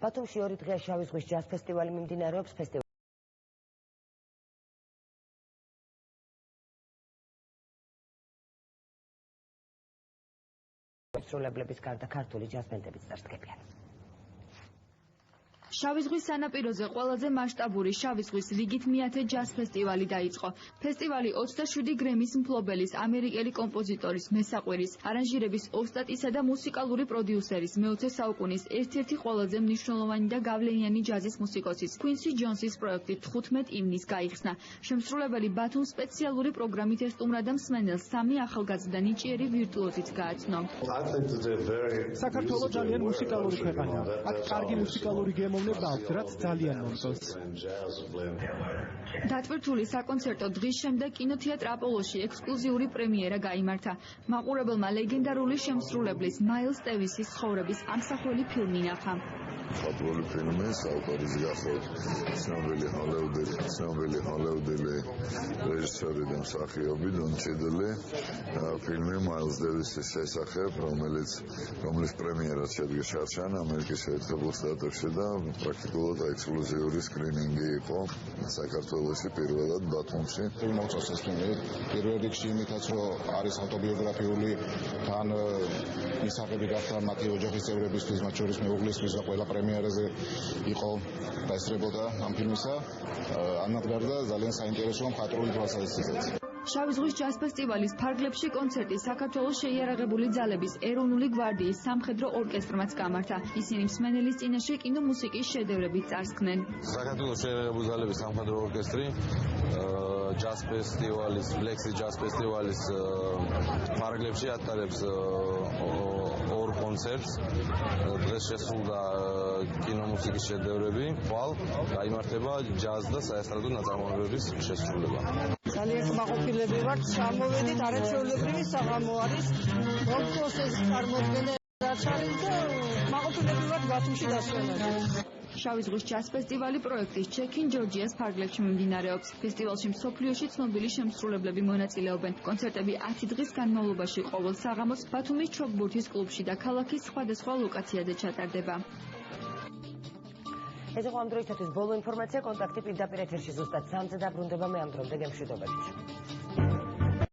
ბათუმში 2 დღეა შავი ზღვის ჯაზ ფესტივალი მიმდინარეობს. შესრულებლების გარდა ქართული ჯაზბენდებიც დასწრებიან. შავი ზღვის სანაპიროზე ყველაზე მასშტაბური შავი ზღვის რიგით მეათე ჯაზ ფესტივალი დაიწყო. ფესტივალი 27 გრემის მფლობელის, ამერიკელი კომპოზიტორის, მესაყვირის, არანჟირების ოსტატისა და მუსიკალური პროდიუსერის, მე-20 საუკუნის ერთ-ერთი ყველაზე მნიშვნელოვანი და გავლენიანი ჯაზის მუსიკოსის, Quincy Jones-ის პროექტით 15 ივნისს გაიხსნა. შემსრულებელი ბათუმს სპეციალური პროგრამით ესტუმრა და მსმენელს 3 ახალგაზრდა და ნიჭიერი ვირტუოზით გააცნო. საქართველო ძალიან მუსიკალური ქვეყანაა. აქ კარგი მუსიკალური გემოვნება აქვს, რაც ძალიან მომწონს. დატვირთული საკონცერტო დღის შემდეგ კინოთეატრ აპოლოში ექსკლუზიური პრემიერა გაიმართა. მაყურებელმა ლეგენდარული შემსრულებლის მაილს დევისის ცხოვრების ამსახველი ფილმი ნახა. Fabulous filmi, საუკუნის გახლავთ ცნობილი ჰოლივუდელი რეჟისორი და მსახიობი დონ ჩედლი ფილმი მაილს დევისის შესახებ, რომლის პრემიერაც შედგა შარშან ამერიკის შეერთებულ შტატებში და პრაქტიკულად ექსკლუზიური სკრინინგი იყო საქართველოში პირველად ბათუმში. მოწონს ეს ფილმი პირველ რიგში იმითაც რომ არის ავტობიოგრაფიული თან მისაღები გახდა მათი ოჯახის წევრებისთვის, მათ შორის მეუღლისთვის და ყველა პრემიერაზე იყო დაესწრებოდა ამ ფილმისა. ამათ გარდა ძალიან საინტერესოა მხატვრული თვალსაზრისით. შავი ზღვის ჯაზ ფესტივალის ფარგლებში კონცერტი საქართველოს შეიარაღებული ძალების ეროვნული გვარდიის სამხედრო ორკესტრმაც გამართა. ისინი მსმენელის წინაშე კინომუსიკის შედევრებით წარსხნენ. საქართველოს შეიარაღებული ძალების სამხედრო ორკესტრი ჯაზ ფესტივალის, ლექსის ჯაზ ფესტივალის ფარგლებში ატარებს ორ კონცერტს. დღეს შესრულდა კინომუსიკის შედევრები, ხვალ გაიმართება ჯაზ და საესტრადო ნაწარმოებების შესრულება. ძალიან კმაყოფილები ვართ, ჩამოვედით, არაჩვეულებრივი საღამო არის. პროცესის წარმოქმნა რაც არის და კმაყოფილები ვართ ბათუმში დასვენაზე. შავი ზღვის ჯაზ ფესტივალი პროექტის ჩექინ ჯორჯიას ფარგლებში მიმდინარეობს. ფესტივალში მსოფლიოში ცნობილი შემსრულებლები მონაწილეობენ. კონცერტები 10 დღის განმავლობაში ყოველ საღამოს ბათუმის ჩოგბურთის კლუბში და ქალაქის სხვადასხვა ლოკაციაზე ჩატარდება. ეს იყო ამ დროისათვის ბოლო ინფორმაცია. კონტაქტი პირდაპირ ეთერში ზუსტად 3-ზე დაბრუნდება. მე ამ დრომდე გემშვიდობებით.